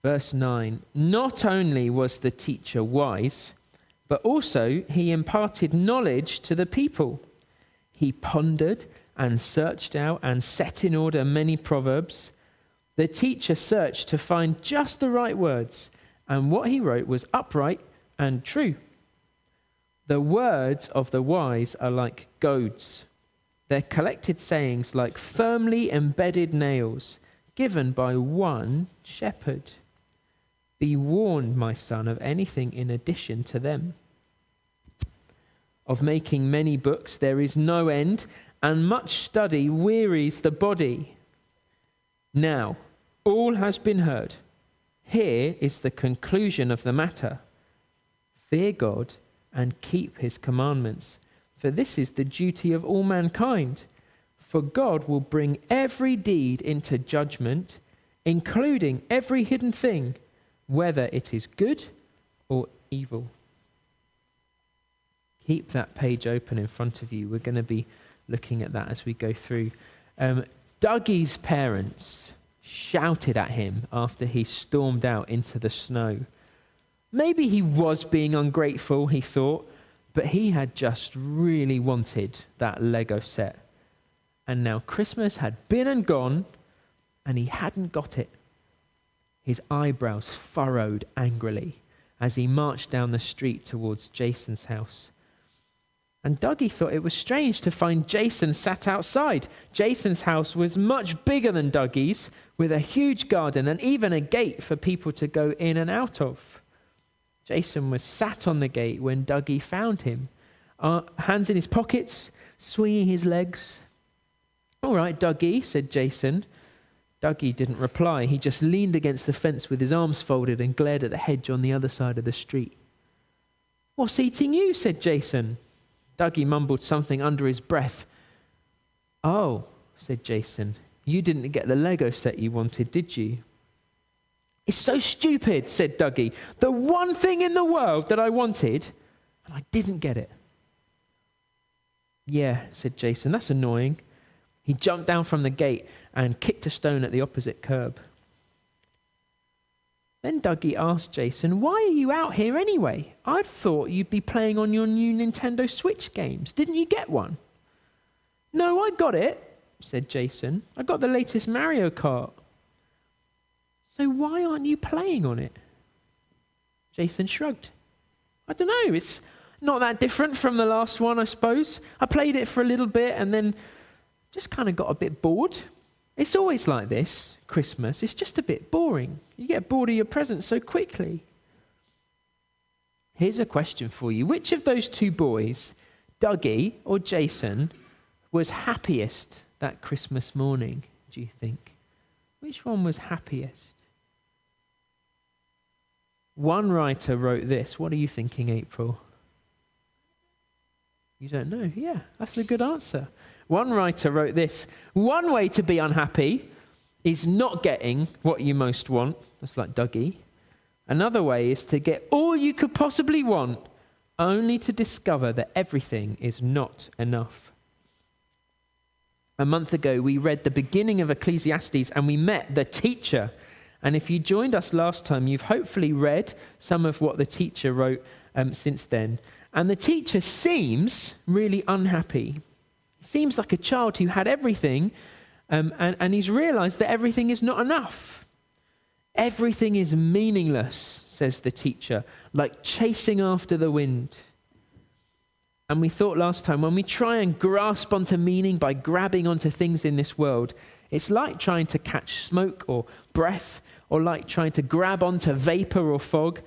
Verse 9, not only was the teacher wise, but also he imparted knowledge to the people. He pondered and searched out and set in order many proverbs. The teacher searched to find just the right words, and what he wrote was upright and true. The words of the wise are like goads, their collected sayings like firmly embedded nails, given by one shepherd. Be warned, my son, of anything in addition to them. Of making many books there is no end, and much study wearies the body. Now, all has been heard. Here is the conclusion of the matter. Fear God and keep his commandments, for this is the duty of all mankind. For God will bring every deed into judgment, including every hidden thing, whether it is good or evil. Keep that page open in front of you. We're going to be looking at that as we go through. Dougie's parents shouted at him after he stormed out into the snow. Maybe he was being ungrateful, he thought, but he had just really wanted that Lego set. And now Christmas had been and gone, and he hadn't got it. His eyebrows furrowed angrily as he marched down the street towards Jason's house. And Dougie thought it was strange to find Jason sat outside. Jason's house was much bigger than Dougie's, with a huge garden and even a gate for people to go in and out of. Jason was sat on the gate when Dougie found him, hands in his pockets, swinging his legs. "All right, Dougie," said Jason. Dougie didn't reply. He just leaned against the fence with his arms folded and glared at the hedge on the other side of the street. "What's eating you?" said Jason. Dougie mumbled something under his breath. "Oh," said Jason, "you didn't get the Lego set you wanted, did you?" "It's so stupid," said Dougie. "The one thing in the world that I wanted, and I didn't get it." "Yeah," said Jason, "that's annoying." He jumped down from the gate and kicked a stone at the opposite curb. Then Dougie asked Jason, "Why are you out here anyway? I'd thought you'd be playing on your new Nintendo Switch games. Didn't you get one?" "No, I got it," said Jason. "I got the latest Mario Kart." "So why aren't you playing on it?" Jason shrugged. "I don't know, it's not that different from the last one, I suppose. I played it for a little bit and then just kind of got a bit bored. It's always like this, Christmas. It's just a bit boring. You get bored of your presents so quickly." Here's a question for you. Which of those two boys, Dougie or Jason, was happiest that Christmas morning, do you think? Which one was happiest? One writer wrote this. What are you thinking, April? You don't know? Yeah, that's a good answer. One writer wrote this: "One way to be unhappy is not getting what you most want." That's like Dougie. "Another way is to get all you could possibly want, only to discover that everything is not enough." A month ago, we read the beginning of Ecclesiastes and we met the teacher. And if you joined us last time, you've hopefully read some of what the teacher wrote since then. And the teacher seems really unhappy. He seems like a child who had everything, and he's realized that everything is not enough. "Everything is meaningless," says the teacher, "like chasing after the wind." And we thought last time, when we try and grasp onto meaning by grabbing onto things in this world, it's like trying to catch smoke or breath, or like trying to grab onto vapor or fog.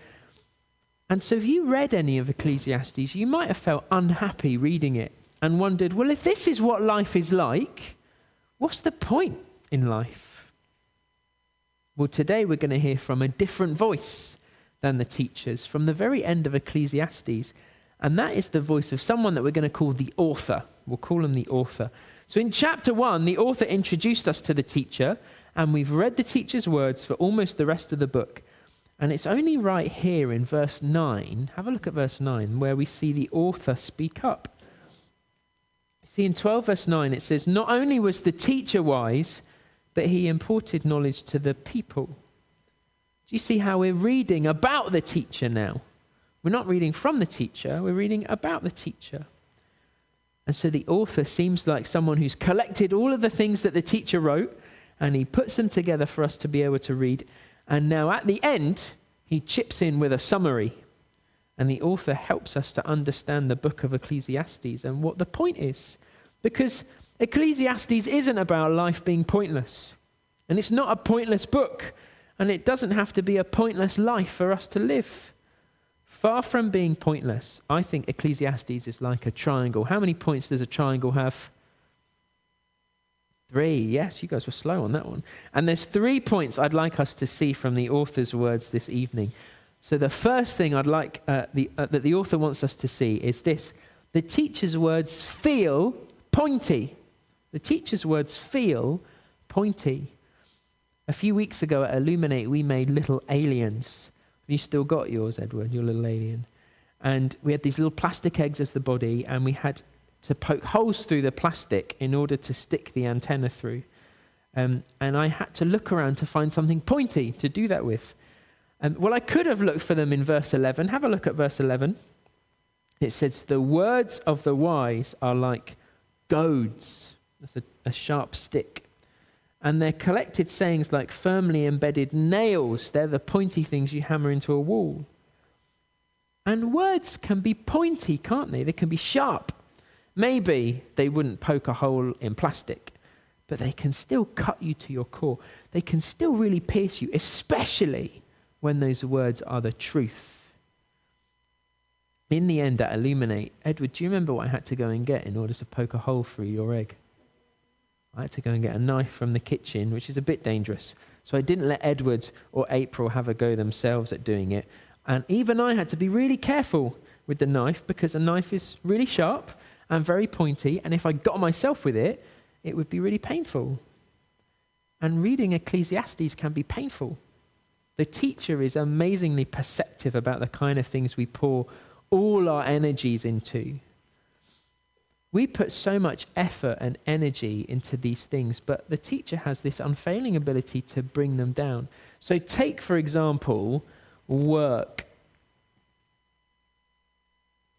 And so if you read any of Ecclesiastes, you might have felt unhappy reading it and wondered, well, if this is what life is like, what's the point in life? Well, today we're going to hear from a different voice than the teachers, from the very end of Ecclesiastes. And that is the voice of someone that we're going to call the author. We'll call him the author. So in chapter 1, the author introduced us to the teacher, and we've read the teacher's words for almost the rest of the book. And it's only right here in verse 9, have a look at verse 9, where we see the author speak up. See, in 12 verse 9, it says, "Not only was the teacher wise, but he imparted knowledge to the people." Do you see how we're reading about the teacher now? We're not reading from the teacher, we're reading about the teacher. And so the author seems like someone who's collected all of the things that the teacher wrote, and he puts them together for us to be able to read. And now at the end, he chips in with a summary. And the author helps us to understand the book of Ecclesiastes and what the point is. Because Ecclesiastes isn't about life being pointless. And it's not a pointless book. And it doesn't have to be a pointless life for us to live. Far from being pointless, I think Ecclesiastes is like a triangle. How many points does a triangle have? 3. Yes, you guys were slow on that one. And there's 3 points I'd like us to see from the author's words this evening. So the first thing I'd like that the author wants us to see is this. The teacher's words feel pointy. The teacher's words feel pointy. A few weeks ago at Illuminate, we made little aliens. Have you still got yours, Edward, your little alien? And we had these little plastic eggs as the body, and we had to poke holes through the plastic in order to stick the antenna through. And I had to look around to find something pointy to do that with. Well, I could have looked for them in verse 11. Have a look at verse 11. It says, the words of the wise are like goads. That's a sharp stick. And they're collected sayings like firmly embedded nails. They're the pointy things you hammer into a wall. And words can be pointy, can't they? They can be sharp. Maybe they wouldn't poke a hole in plastic, but they can still cut you to your core. They can still really pierce you, especially when those words are the truth. In the end, at Illuminate, Edward, do you remember what I had to go and get in order to poke a hole through your egg? I had to go and get a knife from the kitchen, which is a bit dangerous. So I didn't let Edward or April have a go themselves at doing it. And even I had to be really careful with the knife, because a knife is really sharp and very pointy. And if I got myself with it, it would be really painful. And reading Ecclesiastes can be painful. The teacher is amazingly perceptive about the kind of things we pour all our energies into. We put so much effort and energy into these things, but the teacher has this unfailing ability to bring them down. So take, for example, work.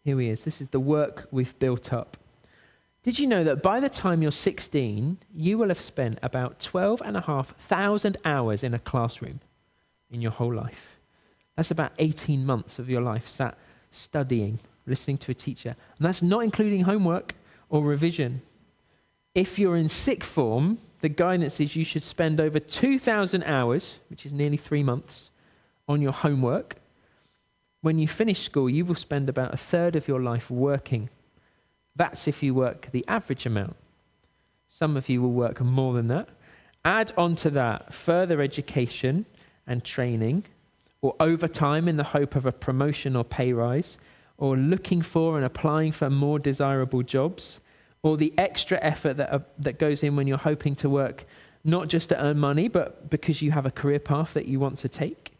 Here he is. This is the work we've built up. Did you know that by the time you're 16, you will have spent about 12,500 hours in a classroom in your whole life? That's about 18 months of your life sat studying, listening to a teacher. And that's not including homework or revision. If you're in sixth form, the guidance is you should spend over 2,000 hours, which is nearly 3 months, on your homework. When you finish school, you will spend about a third of your life working. That's if you work the average amount. Some of you will work more than that. Add on to that further education and training, or overtime in the hope of a promotion or pay rise, or looking for and applying for more desirable jobs, or the extra effort that goes in when you're hoping to work, not just to earn money, but because you have a career path that you want to take.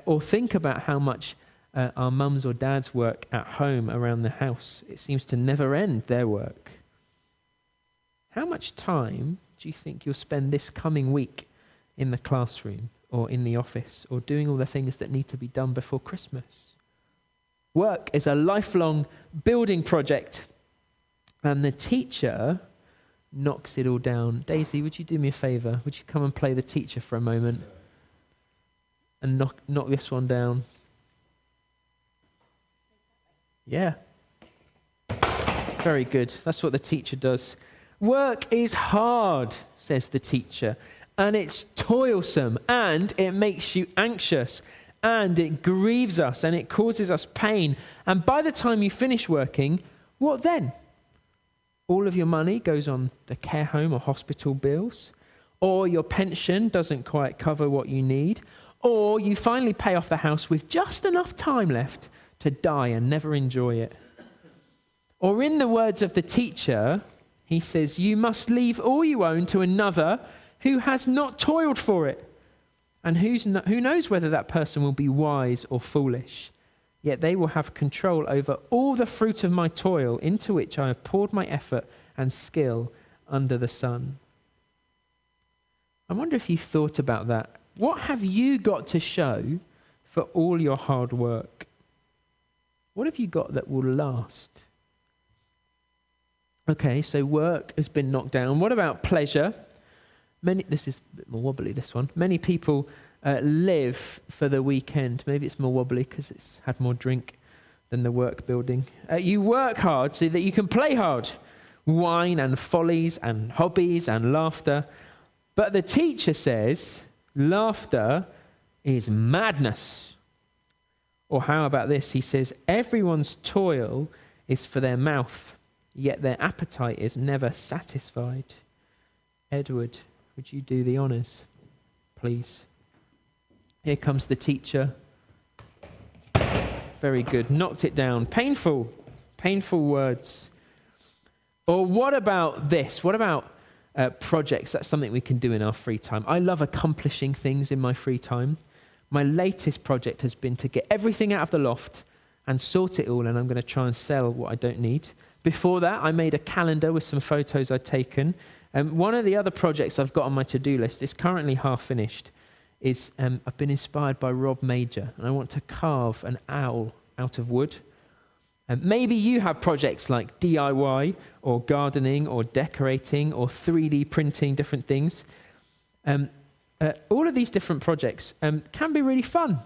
Or think about how much our mums or dads work at home around the house. It seems to never end, their work. How much time do you think you'll spend this coming week in the classroom or in the office or doing all the things that need to be done before Christmas? Work is a lifelong building project, and the teacher knocks it all down. Daisy, would you do me a favor? Would you come and play the teacher for a moment and knock this one down? Yeah. Very good. That's what the teacher does. Work is hard, says the teacher, and it's toilsome, and it makes you anxious, and it grieves us, and it causes us pain. And by the time you finish working, what then? All of your money goes on the care home or hospital bills, or your pension doesn't quite cover what you need, or you finally pay off the house with just enough time left to die and never enjoy it. Or in the words of the teacher, he says, you must leave all you own to another who has not toiled for it. And who knows whether that person will be wise or foolish. Yet they will have control over all the fruit of my toil, into which I have poured my effort and skill under the sun. I wonder if you thought about that What have you got to show for all your hard work? What have you got that will last? Okay, so work has been knocked down. What about pleasure? This is a bit more wobbly, this one. Many people live for the weekend. Maybe it's more wobbly because it's had more drink than the work building. You work hard so that you can play hard. Wine and follies and hobbies and laughter. But the teacher says laughter is madness. Or how about this? He says, everyone's toil is for their mouth, yet their appetite is never satisfied. Edward, would you do the honours, please? Here comes the teacher. Very good. Knocked it down. Painful words. Or what about this? What about projects? That's something we can do in our free time. I love accomplishing things in my free time. My latest project has been to get everything out of the loft and sort it all, and I'm going to try and sell what I don't need. Before that, I made a calendar with some photos I'd taken. One of the other projects I've got on my to-do list is currently half finished. I've been inspired by Rob Major, and I want to carve an owl out of wood. Maybe you have projects like DIY or gardening or decorating or 3D printing different things. All of these different projects can be really fun.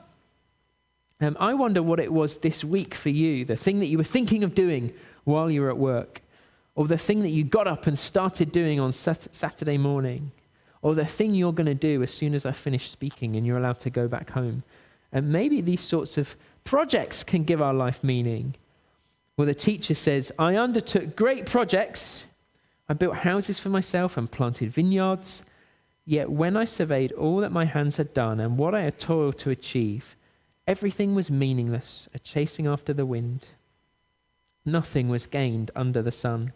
I wonder what it was this week for you, the thing that you were thinking of doing while you were at work, or the thing that you got up and started doing on Saturday morning, or the thing you're going to do as soon as I finish speaking and you're allowed to go back home. And maybe these sorts of projects can give our life meaning. Well, the teacher says, I undertook great projects. I built houses for myself and planted vineyards. Yet when I surveyed all that my hands had done and what I had toiled to achieve, everything was meaningless, a chasing after the wind. Nothing was gained under the sun.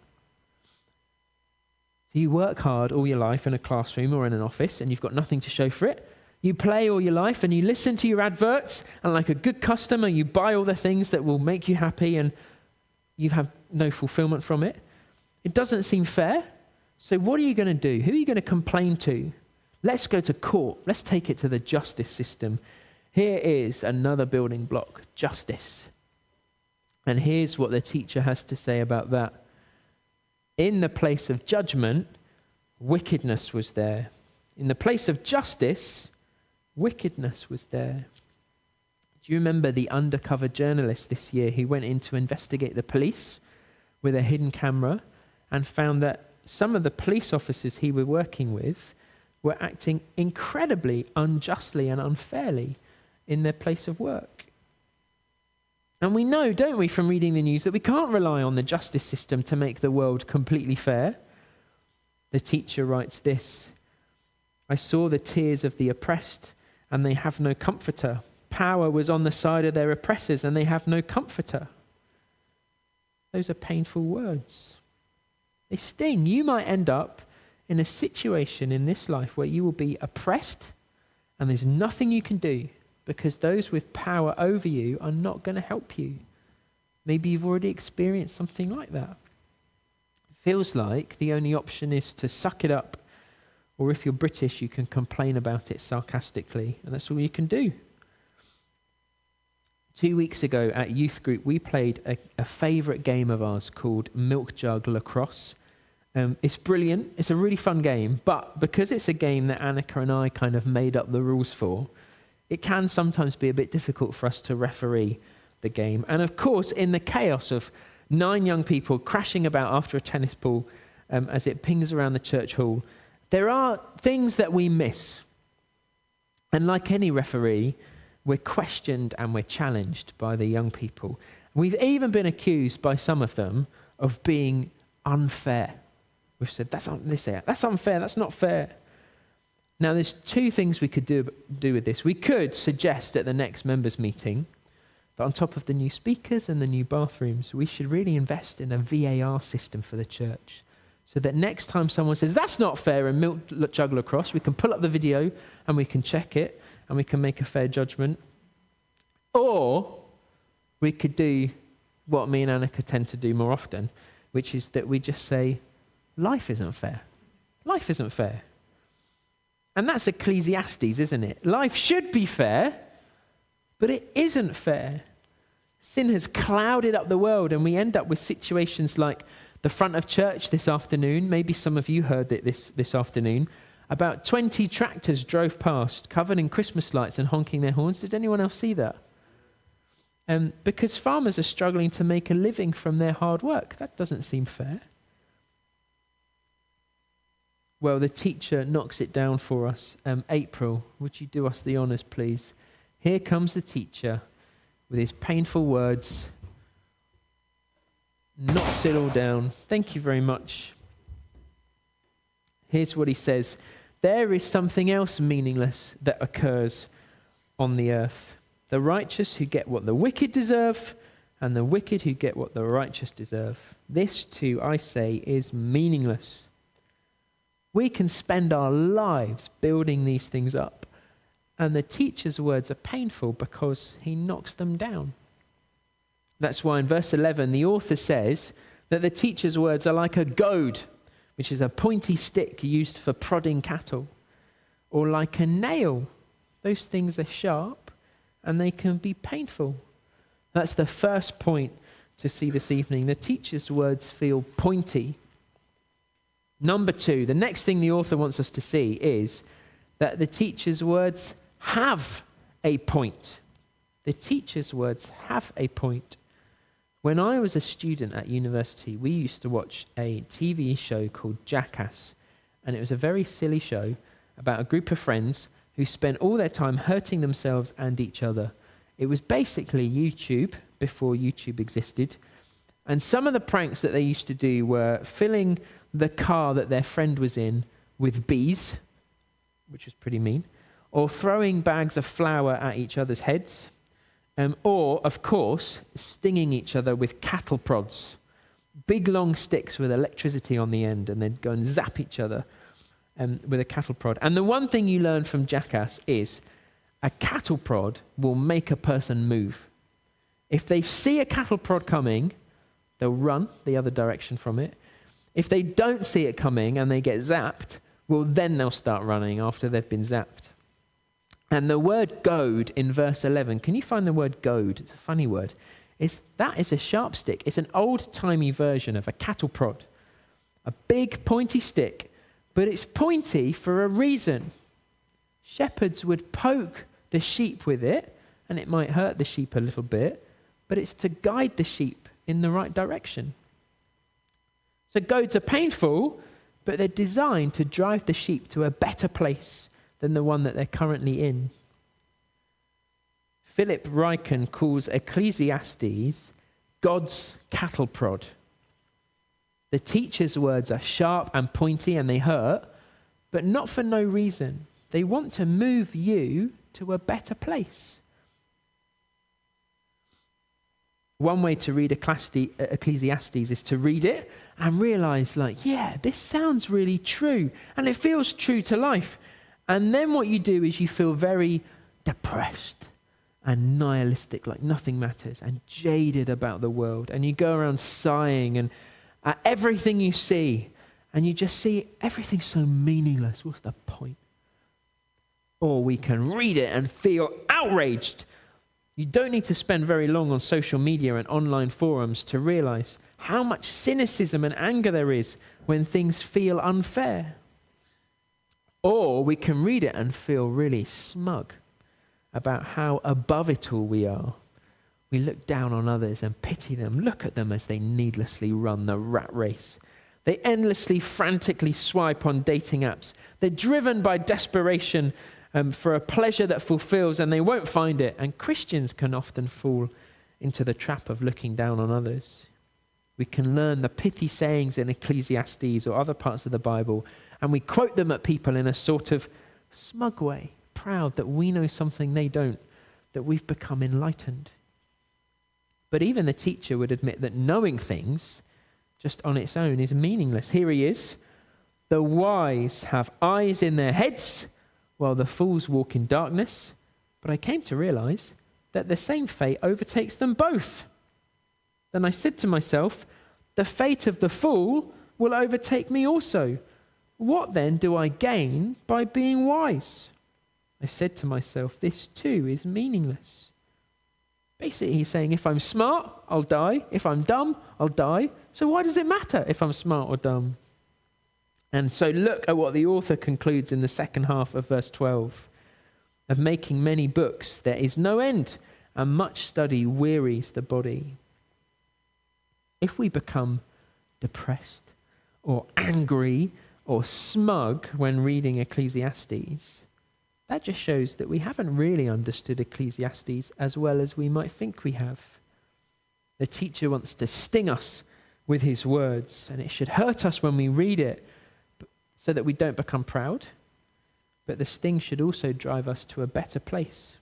So you work hard all your life in a classroom or in an office and you've got nothing to show for it. You play all your life and you listen to your adverts, and like a good customer, you buy all the things that will make you happy and you have no fulfillment from it. It doesn't seem fair. So what are you going to do? Who are you going to complain to? Let's go to court. Let's take it to the justice system. Here is another building block, justice. And here's what the teacher has to say about that. In the place of judgment, wickedness was there. In the place of justice, wickedness was there. Do you remember the undercover journalist this year who went in to investigate the police with a hidden camera and found that some of the police officers he was working with were acting incredibly unjustly and unfairly in their place of work? And we know, don't we, from reading the news, that we can't rely on the justice system to make the world completely fair. The teacher writes this, I saw the tears of the oppressed, and they have no comforter. Power was on the side of their oppressors, and they have no comforter. Those are painful words. They sting. You might end up in a situation in this life where you will be oppressed, and there's nothing you can do because those with power over you are not going to help you. Maybe you've already experienced something like that. It feels like the only option is to suck it up, or if you're British, you can complain about it sarcastically, and that's all you can do. 2 weeks ago at youth group, we played a favourite game of ours called Milk Jug Lacrosse. It's brilliant. It's a really fun game, but because it's a game that Annika and I kind of made up the rules for, it can sometimes be a bit difficult for us to referee the game. And of course, in the chaos of 9 young people crashing about after a tennis ball as it pings around the church hall, there are things that we miss. And like any referee, we're questioned and we're challenged by the young people. We've even been accused by some of them of being unfair. We've said, that's unfair, that's not fair. Now, there's 2 things we could do with this. We could suggest at the next members' meeting that on top of the new speakers and the new bathrooms, we should really invest in a VAR system for the church, so that next time someone says, that's not fair in Milk Jug Lacrosse, we can pull up the video and we can check it and we can make a fair judgment. Or we could do what me and Annika tend to do more often, which is that we just say, life isn't fair. Life isn't fair. And that's Ecclesiastes, isn't it? Life should be fair, but it isn't fair. Sin has clouded up the world, and we end up with situations like the front of church this afternoon. Maybe some of you heard it this afternoon. About 20 tractors drove past, covered in Christmas lights and honking their horns. Did anyone else see that? Because farmers are struggling to make a living from their hard work. That doesn't seem fair. Well, the teacher knocks it down for us. April, would you do us the honours, please? Here comes the teacher with his painful words. Knocks it all down. Thank you very much. Here's what he says. There is something else meaningless that occurs on the earth. The righteous who get what the wicked deserve, and the wicked who get what the righteous deserve. This too, I say, is meaningless. We can spend our lives building these things up, and the teacher's words are painful because he knocks them down. That's why in verse 11, the author says that the teacher's words are like a goad, which is a pointy stick used for prodding cattle, or like a nail. Those things are sharp and they can be painful. That's the first point to see this evening. The teacher's words feel pointy. Number two, the next thing the author wants us to see is that the teacher's words have a point. The teacher's words have a point. When I was a student at university, we used to watch a TV show called Jackass, and it was a very silly show about a group of friends who spent all their time hurting themselves and each other. It was basically YouTube before YouTube existed, and some of the pranks that they used to do were filling the car that their friend was in with bees, which was pretty mean, or throwing bags of flour at each other's heads, or, of course, stinging each other with cattle prods, big long sticks with electricity on the end, and they'd go and zap each other with a cattle prod. And the one thing you learn from Jackass is a cattle prod will make a person move. If they see a cattle prod coming, they'll run the other direction from it. If they don't see it coming and they get zapped, well, then they'll start running after they've been zapped. And the word goad in verse 11, can you find the word goad? It's a funny word. That is a sharp stick. It's an old-timey version of a cattle prod. A big pointy stick, but it's pointy for a reason. Shepherds would poke the sheep with it, and it might hurt the sheep a little bit, but it's to guide the sheep in the right direction. So goads are painful, but they're designed to drive the sheep to a better place than the one that they're currently in. Philip Ryken calls Ecclesiastes God's cattle prod. The teacher's words are sharp and pointy and they hurt, but not for no reason. They want to move you to a better place. One way to read Ecclesiastes is to read it and realize, yeah, this sounds really true, and it feels true to life. And then what you do is you feel very depressed and nihilistic, like nothing matters, and jaded about the world. And you go around sighing and at everything you see, and you just see everything's so meaningless. What's the point? Or we can read it and feel outraged. You don't need to spend very long on social media and online forums to realize how much cynicism and anger there is when things feel unfair. Or we can read it and feel really smug about how above it all we are. We look down on others and pity them. Look at them as they needlessly run the rat race. They endlessly, frantically swipe on dating apps. They're driven by desperation for a pleasure that fulfills, and they won't find it. And Christians can often fall into the trap of looking down on others. We can learn the pithy sayings in Ecclesiastes or other parts of the Bible, and we quote them at people in a sort of smug way, proud that we know something they don't, that we've become enlightened. But even the teacher would admit that knowing things just on its own is meaningless. Here he is. The wise have eyes in their heads, while the fools walk in darkness. But I came to realize that the same fate overtakes them both. Then I said to myself, the fate of the fool will overtake me also. What then do I gain by being wise? I said to myself, this too is meaningless. Basically, he's saying, if I'm smart, I'll die. If I'm dumb, I'll die. So why does it matter if I'm smart or dumb? And so look at what the author concludes in the second half of verse 12. Of making many books, there is no end, and much study wearies the body. If we become depressed or angry or smug when reading Ecclesiastes, that just shows that we haven't really understood Ecclesiastes as well as we might think we have. The teacher wants to sting us with his words, and it should hurt us when we read it so that we don't become proud. But the sting should also drive us to a better place.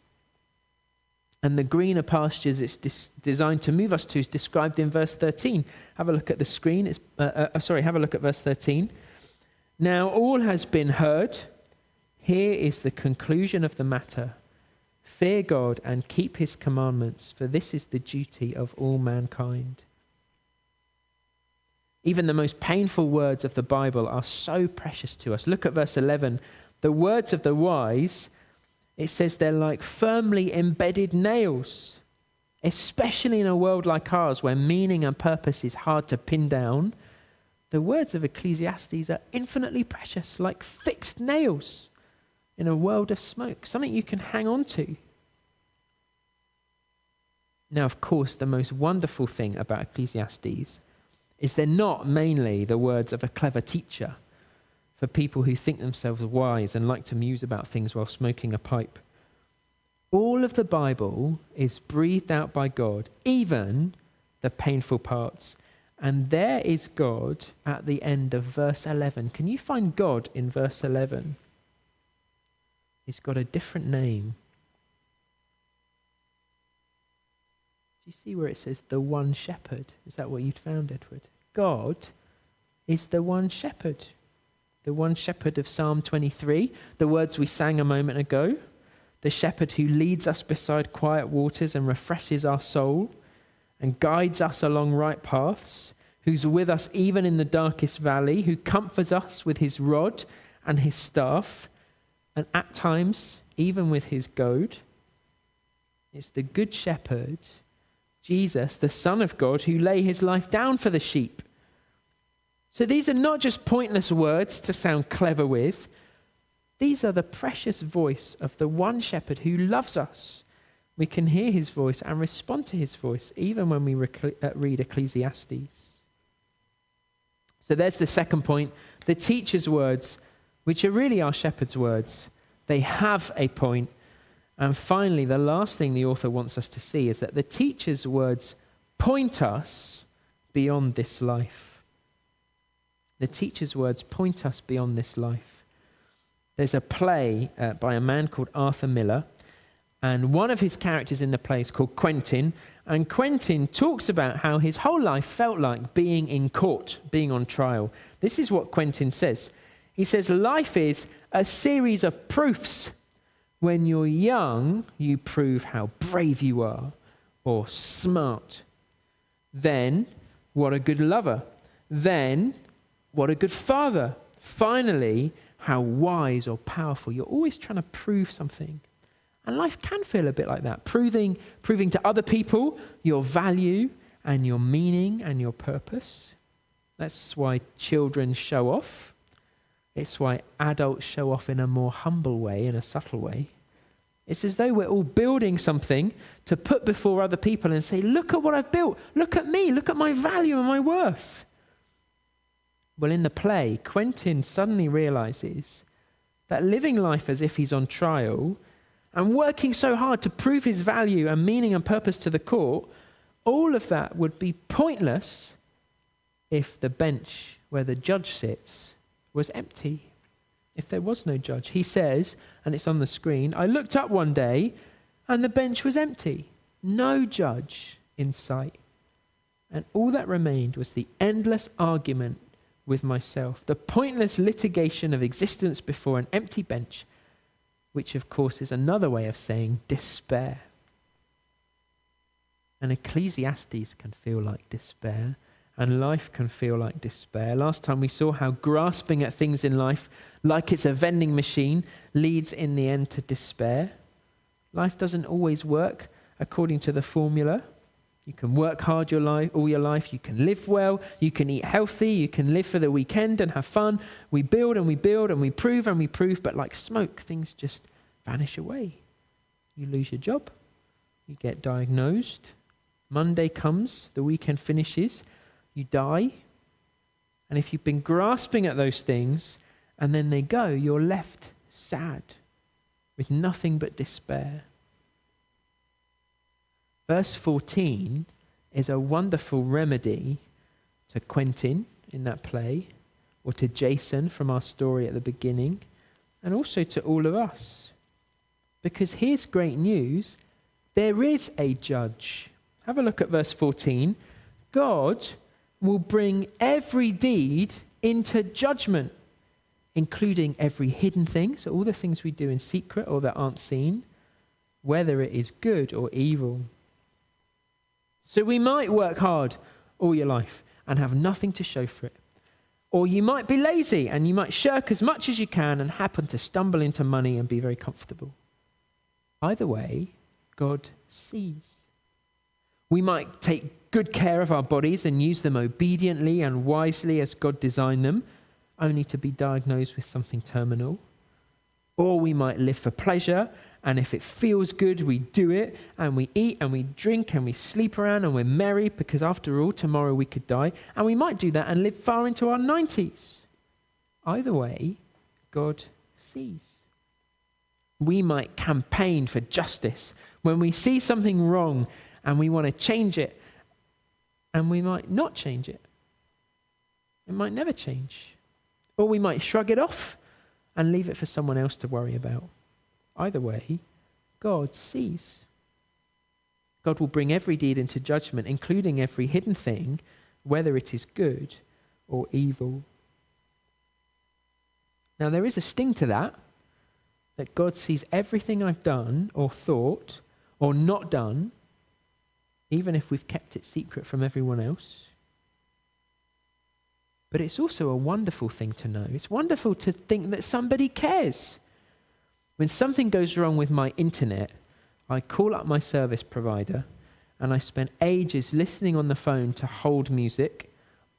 And the greener pastures it's designed to move us to is described in verse 13. Have a look at the screen. Have a look at verse 13. Now all has been heard. Here is the conclusion of the matter. Fear God and keep his commandments, for this is the duty of all mankind. Even the most painful words of the Bible are so precious to us. Look at verse 11. The words of the wise, it says they're like firmly embedded nails, especially in a world like ours where meaning and purpose is hard to pin down. The words of Ecclesiastes are infinitely precious, like fixed nails in a world of smoke, something you can hang on to. Now, of course, the most wonderful thing about Ecclesiastes is they're not mainly the words of a clever teacher for people who think themselves wise and like to muse about things while smoking a pipe. All of the Bible is breathed out by God, even the painful parts. And there is God at the end of verse 11. Can you find God in verse 11? He's got a different name. Do you see where it says the one shepherd? Is that what you'd found, Edward? God is the one shepherd. The one shepherd of Psalm 23, the words we sang a moment ago. The shepherd who leads us beside quiet waters and refreshes our soul and guides us along right paths, who's with us even in the darkest valley, who comforts us with his rod and his staff, and at times, even with his goad. It's the good shepherd, Jesus, the Son of God, who lay his life down for the sheep. So these are not just pointless words to sound clever with. These are the precious voice of the one shepherd who loves us. We can hear his voice and respond to his voice even when we read Ecclesiastes. So there's the second point. The teacher's words, which are really our shepherd's words, they have a point. And finally, the last thing the author wants us to see is that the teacher's words point us beyond this life. The teacher's words point us beyond this life. There's a play by a man called Arthur Miller, and one of his characters in the play is called Quentin, and Quentin talks about how his whole life felt like being in court, being on trial. This is what Quentin says. He says, life is a series of proofs. When you're young, you prove how brave you are or smart. Then, what a good lover. Then, what a good father. Finally, how wise or powerful. You're always trying to prove something. And life can feel a bit like that. Proving to other people your value and your meaning and your purpose. That's why children show off. It's why adults show off in a more humble way, in a subtle way. It's as though we're all building something to put before other people and say, look at what I've built. Look at me. Look at my value and my worth. Well, in the play, Quentin suddenly realizes that living life as if he's on trial and working so hard to prove his value and meaning and purpose to the court, all of that would be pointless if the bench where the judge sits was empty, if there was no judge. He says, and it's on the screen, I looked up one day and the bench was empty, no judge in sight. And all that remained was the endless argument with myself, the pointless litigation of existence before an empty bench, which of course is another way of saying despair. And Ecclesiastes can feel like despair, and life can feel like despair. Last time we saw how grasping at things in life, like it's a vending machine, leads in the end to despair. Life doesn't always work according to the formula. You can work hard all your life, you can live well, you can eat healthy, you can live for the weekend and have fun. We build and we build and we prove, but like smoke, things just vanish away. You lose your job, you get diagnosed, Monday comes, the weekend finishes, you die. And if you've been grasping at those things and then they go, you're left sad with nothing but despair. Verse 14 is a wonderful remedy to Quentin in that play, or to Jason from our story at the beginning, and also to all of us. Because here's great news, there is a judge. Have a look at verse 14. God will bring every deed into judgment, including every hidden thing, so all the things we do in secret or that aren't seen, whether it is good or evil. So we might work hard all your life and have nothing to show for it. Or you might be lazy and you might shirk as much as you can and happen to stumble into money and be very comfortable. Either way, God sees. We might take good care of our bodies and use them obediently and wisely as God designed them, only to be diagnosed with something terminal. Or we might live for pleasure, and if it feels good, we do it, and we eat and we drink and we sleep around and we're merry because after all, tomorrow we could die. And we might do that and live far into our 90s. Either way, God sees. We might campaign for justice when we see something wrong and we want to change it, and we might not change it. It might never change. Or we might shrug it off and leave it for someone else to worry about. Either way, God sees. God will bring every deed into judgment, including every hidden thing, whether it is good or evil. Now, there is a sting to that God sees everything I've done or thought or not done, even if we've kept it secret from everyone else. But it's also a wonderful thing to know. It's wonderful to think that somebody cares. When something goes wrong with my internet, I call up my service provider and I spend ages listening on the phone to hold music,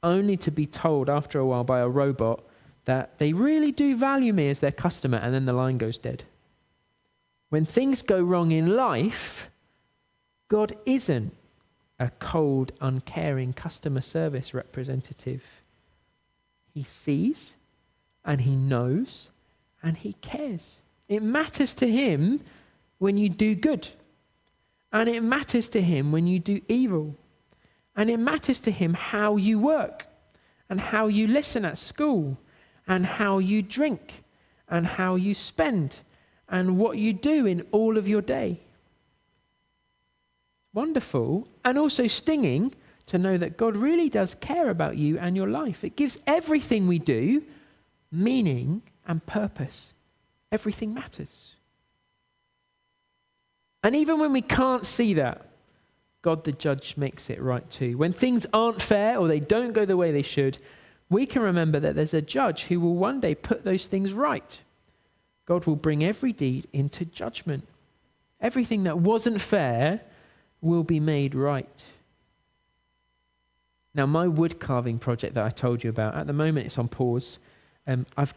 only to be told after a while by a robot that they really do value me as their customer, and then the line goes dead. When things go wrong in life, God isn't a cold, uncaring customer service representative. He sees, and he knows, and he cares. It matters to him when you do good, and it matters to him when you do evil, and it matters to him how you work, and how you listen at school, and how you drink, and how you spend, and what you do in all of your day. Wonderful, and also stinging to know that God really does care about you and your life. It gives everything we do meaning and purpose. Everything matters. And even when we can't see that, God the judge makes it right too. When things aren't fair or they don't go the way they should, we can remember that there's a judge who will one day put those things right. God will bring every deed into judgment. Everything that wasn't fair will be made right. Now, my wood carving project that I told you about, at the moment it's on pause. I've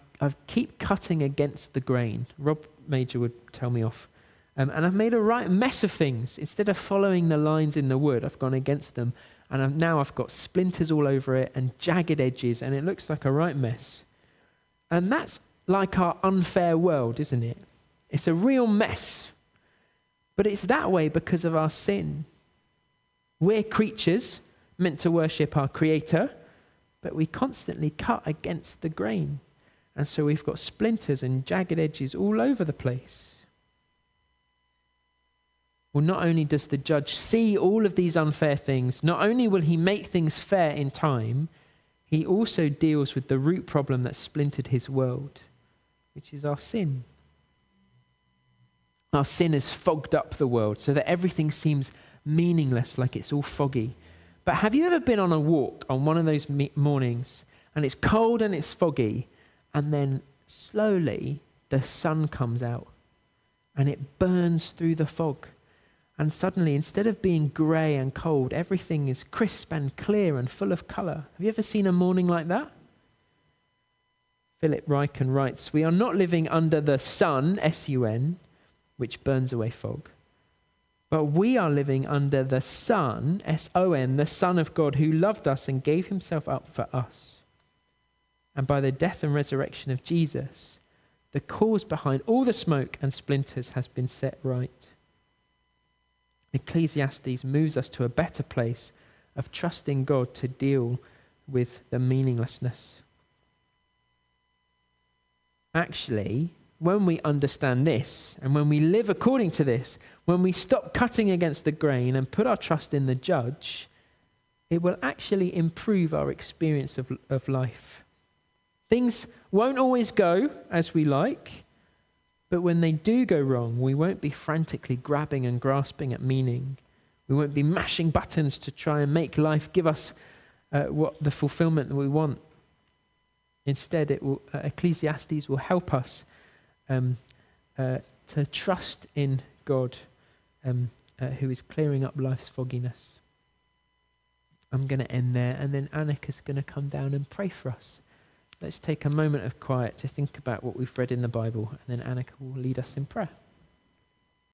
keep cutting against the grain. Rob Major would tell me off. And I've made a right mess of things. Instead of following the lines in the wood, I've gone against them. And now I've got splinters all over it and jagged edges, and it looks like a right mess. And that's like our unfair world, isn't it? It's a real mess. But it's that way because of our sin. We're creatures meant to worship our Creator, but we constantly cut against the grain. And so we've got splinters and jagged edges all over the place. Well, not only does the judge see all of these unfair things, not only will he make things fair in time, he also deals with the root problem that splintered his world, which is our sin. Our sin has fogged up the world so that everything seems meaningless, like it's all foggy. But have you ever been on a walk on one of those mornings and it's cold and it's foggy, and then slowly the sun comes out and it burns through the fog, and suddenly, instead of being grey and cold, everything is crisp and clear and full of colour? Have you ever seen a morning like that? Philip Ryken writes, "We are not living under the sun, S-U-N, which burns away fog, but we are living under the Son, S-O-N, the Son of God, who loved us and gave himself up for us. And by the death and resurrection of Jesus, the cause behind all the smoke and splinters has been set right." Ecclesiastes moves us to a better place of trusting God to deal with the meaninglessness. Actually, when we understand this, and when we live according to this, when we stop cutting against the grain and put our trust in the judge, it will actually improve our experience of life. Things won't always go as we like, but when they do go wrong, we won't be frantically grabbing and grasping at meaning. We won't be mashing buttons to try and make life give us what the fulfillment that we want. Instead, Ecclesiastes will help us to trust in God, who is clearing up life's fogginess. I'm going to end there, and then Annika's going to come down and pray for us. Let's take a moment of quiet to think about what we've read in the Bible, and then Annika will lead us in prayer.